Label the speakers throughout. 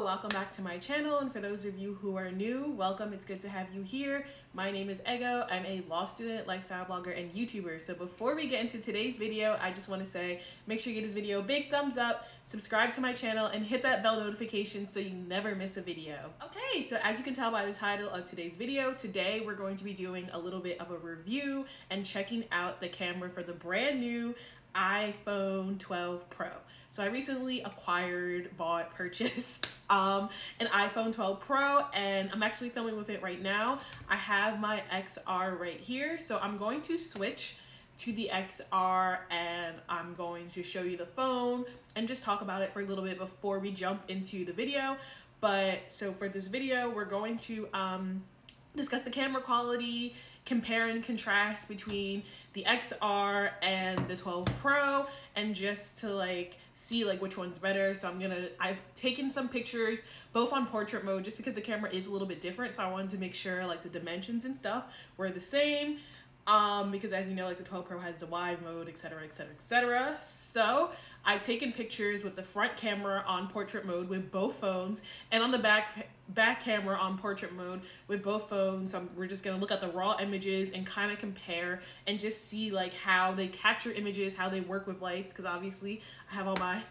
Speaker 1: Hello, welcome back to my channel, and for those of you who are new, welcome. It's good to have you here. My name is Ego. I'm a law student, lifestyle blogger, and YouTuber. So before we get into today's video, I just want to say, make sure you give this video a big thumbs up, subscribe to my channel, and hit that bell notification so you never miss a video. Okay, so as you can tell by the title of today's video, today we're going to be doing a little bit of a review and checking out the camera for the brand new iPhone 12 Pro. So I recently purchased an iPhone 12 Pro, and I'm actually filming with it right now. I have my XR right here, so I'm going to switch to the XR and I'm going to show you the phone and just talk about it for a little bit before we jump into the video. But so for this video, we're going to discuss the camera quality, compare and contrast between the XR and the 12 Pro, and just to see which one's better. So I've taken some pictures both on portrait mode just because the camera is a little bit different, so I wanted to make sure the dimensions and stuff were the same, because as you know, the 12 Pro has the wide mode, etc, etc, etc. So I've taken pictures with the front camera on portrait mode with both phones, and on the back camera on portrait mode with both phones. We're just gonna look at the raw images and kind of compare and just see how they capture images, how they work with lights, because obviously I have all my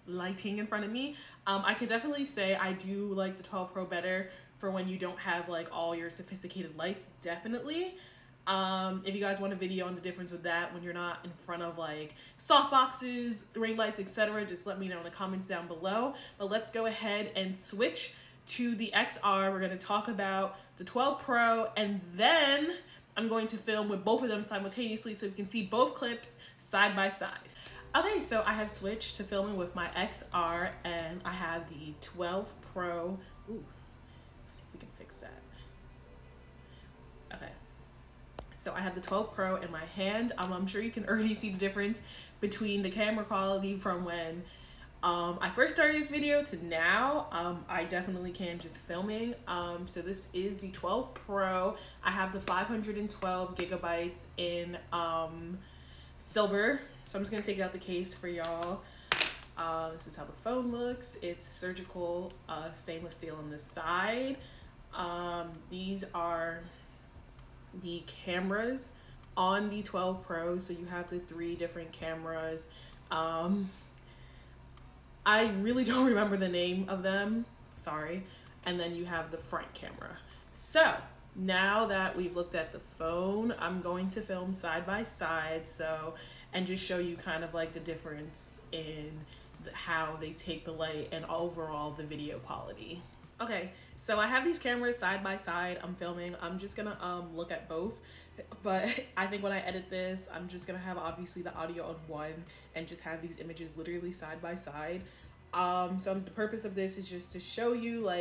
Speaker 1: lighting in front of me. I can definitely say I do like the 12 Pro better for when you don't have all your sophisticated lights, definitely. If you guys want a video on the difference with that when you're not in front of soft boxes, ring lights, etc., just let me know in the comments down below. But let's go ahead and switch to the XR. We're going to talk about the 12 Pro, and then I'm going to film with both of them simultaneously so you can see both clips side by side. Okay, so I have switched to filming with my XR, and I have the 12 Pro. Ooh, let's see if we can fix that. Okay. So I have the 12 Pro in my hand. I'm sure you can already see the difference between the camera quality from when I first started this video to now. I definitely can just filming. So this is the 12 Pro. I have the 512 gigabytes in silver. So I'm just gonna take it out the case for y'all. This is how the phone looks. It's surgical stainless steel on the side. These are the cameras on the 12 Pro, so you have the 3 different cameras. I really don't remember the name of them, sorry. And then you have the front camera. So now that we've looked at the phone, I'm going to film side by side, and just show you kind of the difference in how they take the light and overall the video quality. Okay, so I have these cameras side by side. I'm filming. I'm just gonna look at both, but I think when I edit this, I'm just gonna have obviously the audio on one and just have these images literally side by side. So the purpose of this is just to show you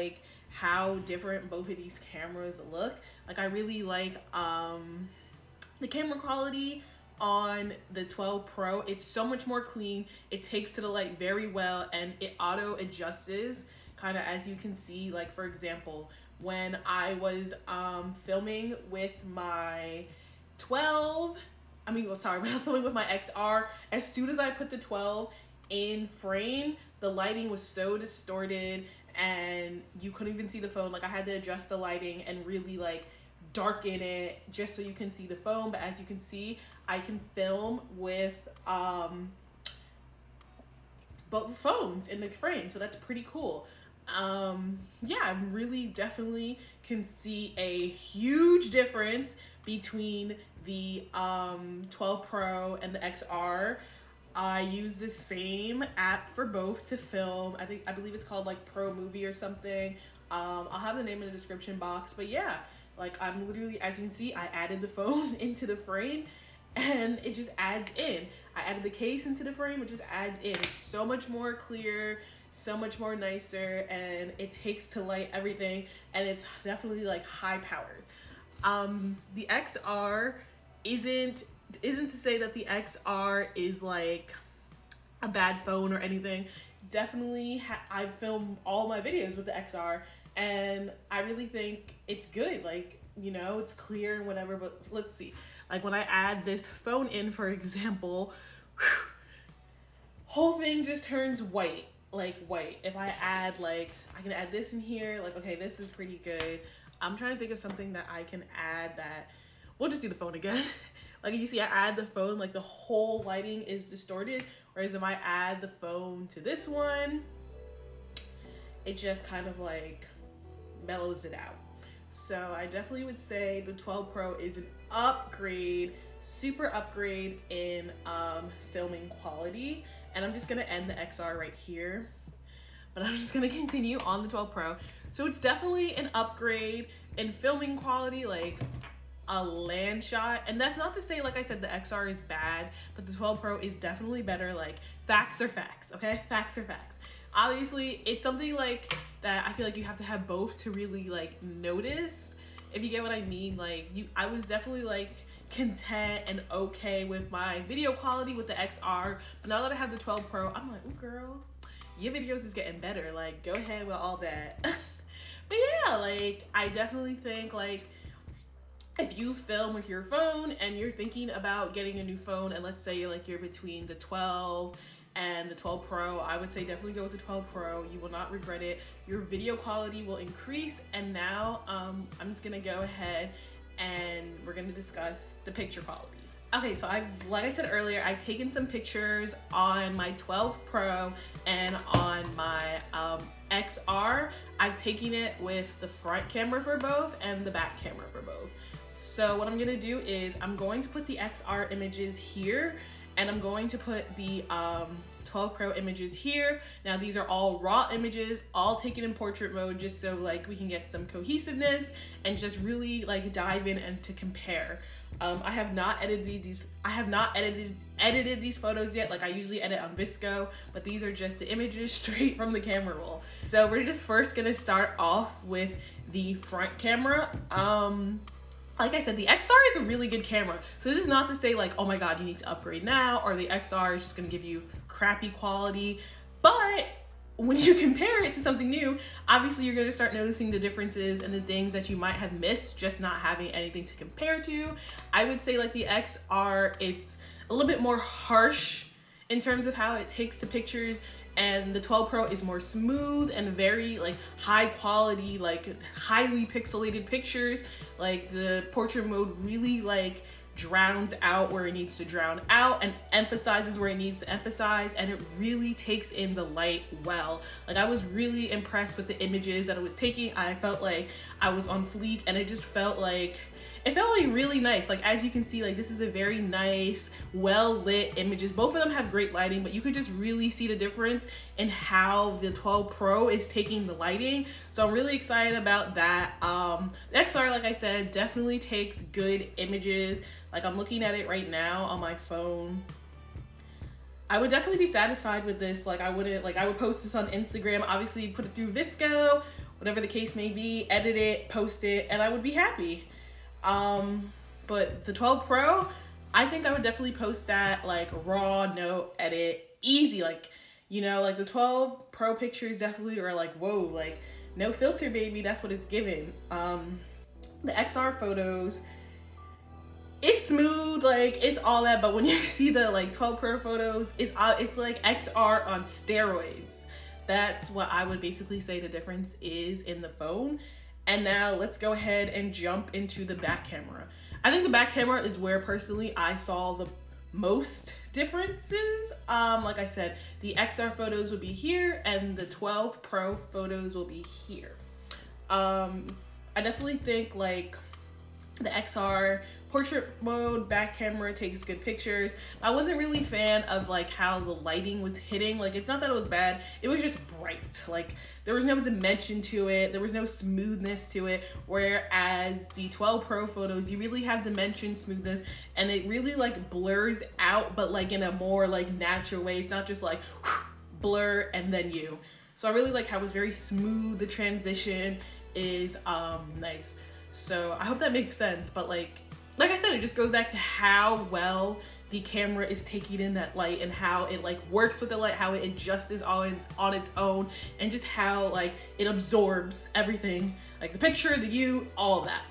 Speaker 1: how different both of these cameras look. I really like the camera quality on the 12 Pro. It's so much more clean. It takes to the light very well, and it auto adjusts kind of, as you can see. For example, when I was filming with my when I was filming with my XR, as soon as I put the 12 in frame, the lighting was so distorted and you couldn't even see the phone. I had to adjust the lighting and really darken it just so you can see the phone. But as you can see, I can film with both phones in the frame, so that's pretty cool. Yeah, I really definitely can see a huge difference between the 12 Pro and the XR. I use the same app for both to film. I believe it's called Pro Movie or something. I'll have the name in the description box. But yeah, I'm literally, as you can see, I added the phone into the frame and it just adds in. I added the case into the frame, it just adds in. It's so much more clear, so much more nicer, and it takes to light everything, and it's definitely high powered. The XR isn't to say that the XR is a bad phone or anything. Definitely I film all my videos with the XR, and I really think it's good. It's clear and whatever. But let's see, when I add this phone in, for example, whole thing just turns white. like white. If I add like, I can add this in here, like, okay, this is pretty good. I'm trying to think of something that I can add that, we'll just do the phone again. Like you see, I add the phone, like the whole lighting is distorted. Whereas if I add the phone to this one, it just kind of like mellows it out. So I definitely would say the 12 Pro is an upgrade, super upgrade in filming quality. And I'm just gonna end the XR right here, but I'm just gonna continue on the 12 Pro. So it's definitely an upgrade in filming quality, like a land shot. And that's not to say, like I said, the XR is bad, but the 12 Pro is definitely better. Like, facts are facts, okay? Facts are facts. Obviously, it's something like that I feel like you have to have both to really like notice, if you get what I mean. Like, I was definitely like content and okay with my video quality with the XR, but now that I have the 12 Pro, I'm like, ooh girl, your videos is getting better. Like, go ahead with all that. But yeah, like, I definitely think like, if you film with your phone and you're thinking about getting a new phone, and let's say you're between the 12 and the 12 Pro, I would say definitely go with the 12 Pro. You will not regret it. Your video quality will increase. And now I'm just gonna go ahead and we're gonna discuss the picture quality. Okay, so like I said earlier, I've taken some pictures on my 12 Pro and on my XR. I've taken it with the front camera for both and the back camera for both. So what I'm gonna do is I'm going to put the XR images here, and I'm going to put the 12 Pro images here. Now these are all raw images, all taken in portrait mode, just so like we can get some cohesiveness and just really like dive in and to compare. I have not edited these photos yet. Like, I usually edit on Visco, but these are just the images straight from the camera roll. So we're just first gonna start off with the front camera. Like I said, the XR is a really good camera. So this is not to say like, oh my God, you need to upgrade now, or the XR is just gonna give you crappy quality. But when you compare it to something new, obviously you're gonna start noticing the differences and the things that you might have missed just not having anything to compare to. I would say like the XR, it's a little bit more harsh in terms of how it takes the pictures, and the 12 Pro is more smooth and very like high quality, like highly pixelated pictures. Like, the portrait mode really like drowns out where it needs to drown out and emphasizes where it needs to emphasize, and it really takes in the light well. Like, I was really impressed with the images that it was taking. I felt like I was on fleek, and it just felt like, it felt like really nice. Like, as you can see, like, this is a very nice, well-lit images. Both of them have great lighting, but you could just really see the difference in how the 12 Pro is taking the lighting. So I'm really excited about that. The XR, like I said, definitely takes good images. Like, I'm looking at it right now on my phone. I would definitely be satisfied with this. Like, I would post this on Instagram, obviously put it through Visco, whatever the case may be, edit it, post it, and I would be happy. But the 12 Pro, I think I would definitely post that like raw, no edit, easy. Like, you know, like the 12 Pro pictures definitely are like, whoa, like no filter, baby. That's what it's given. The XR photos, it's smooth, like it's all that, but when you see the like 12 Pro photos, it's like XR on steroids. That's what I would basically say the difference is in the phone. And now let's go ahead and jump into the back camera. I think the back camera is where personally I saw the most differences. Like I said, the XR photos will be here and the 12 Pro photos will be here. I definitely think like the XR portrait mode back camera takes good pictures. I wasn't really a fan of like how the lighting was hitting. Like, it's not that it was bad, it was just bright. Like, there was no dimension to it, there was no smoothness to it, whereas the 12 Pro photos, you really have dimension, smoothness, and it really like blurs out, but like in a more like natural way. It's not just like blur and then you. So I really like how it was very smooth. The transition is nice. So I hope that makes sense. But like I said, it just goes back to how well the camera is taking in that light and how it like works with the light, how it adjusts on its own, and just how like it absorbs everything, like the picture, the you, all of that.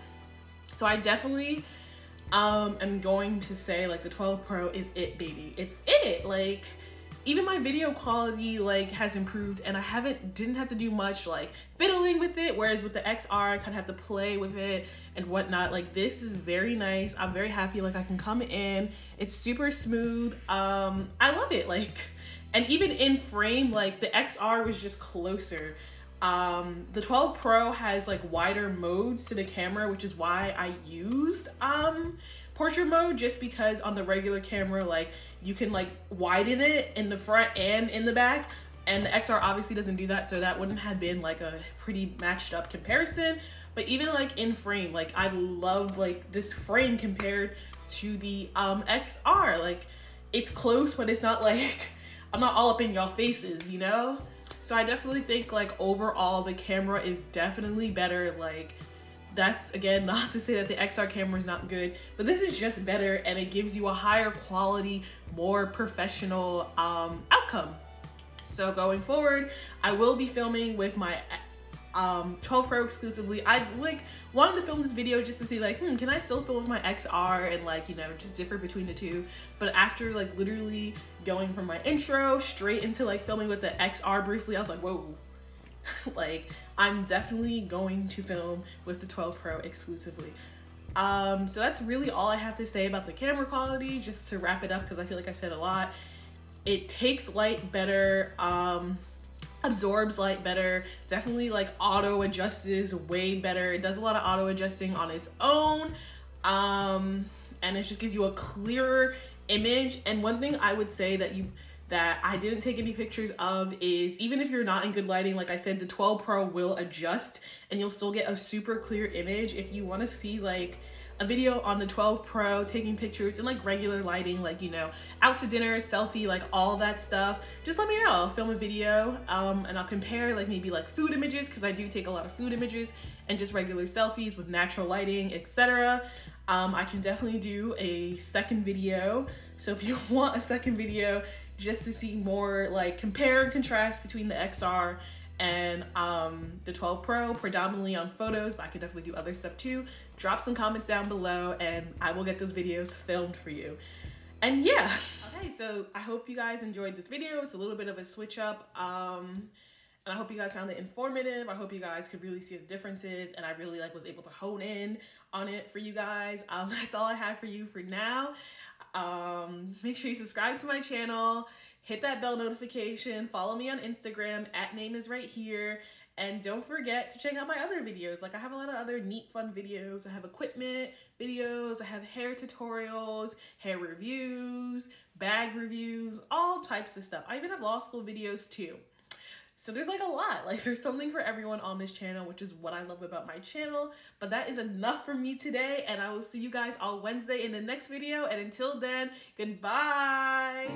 Speaker 1: So I definitely am going to say like the 12 Pro is it, baby. It's it. Like, even my video quality like has improved, and I didn't have to do much like fiddling with it, whereas with the XR I kind of have to play with it and whatnot. Like this is very nice. I'm very happy. Like I can come in, it's super smooth. I love it. Like, and even in frame, like the XR was just closer. The 12 Pro has like wider modes to the camera, which is why I used portrait mode, just because on the regular camera like you can like widen it in the front and in the back, and the XR obviously doesn't do that, so that wouldn't have been like a pretty matched up comparison. But even like in frame, like I love like this frame compared to the XR. Like it's close, but it's not like I'm not all up in y'all faces, you know? So I definitely think like overall the camera is definitely better. Like that's, again, not to say that the XR camera is not good, but this is just better, and it gives you a higher quality, more professional outcome. So going forward, I will be filming with my 12 Pro exclusively. I like wanted to film this video just to see like, can I still film with my XR and like, you know, just differ between the two. But after like literally going from my intro straight into like filming with the XR briefly, I was like, whoa. Like I'm definitely going to film with the 12 Pro exclusively. So that's really all I have to say about the camera quality, just to wrap it up, because I feel like I said a lot. It takes light better, absorbs light better, definitely like auto adjusts way better. It does a lot of auto adjusting on its own, and it just gives you a clearer image. And one thing I would say that I didn't take any pictures of is, even if you're not in good lighting, like I said, the 12 Pro will adjust and you'll still get a super clear image. If you want to see like a video on the 12 Pro taking pictures in like regular lighting, like, you know, out to dinner, selfie, like all that stuff, just let me know. I'll film a video and I'll compare like maybe like food images, because I do take a lot of food images, and just regular selfies with natural lighting, etc. I can definitely do a second video. So if you want a second video just to see more like compare and contrast between the XR and the 12 Pro, predominantly on photos, but I can definitely do other stuff too, drop some comments down below and I will get those videos filmed for you. And yeah, okay, so I hope you guys enjoyed this video. It's a little bit of a switch up, and I hope you guys found it informative. I hope you guys could really see the differences, and I really like was able to hone in on it for you guys. That's all I have for you for now. Make sure you subscribe to my channel, hit that bell notification, follow me on Instagram @nameisrighthere, and don't forget to check out my other videos. Like I have a lot of other neat fun videos. I have equipment videos, I have hair tutorials, hair reviews, bag reviews, all types of stuff. I even have law school videos too. So there's like a lot, like there's something for everyone on this channel, which is what I love about my channel. But that is enough for me today, and I will see you guys on Wednesday in the next video. And until then, goodbye.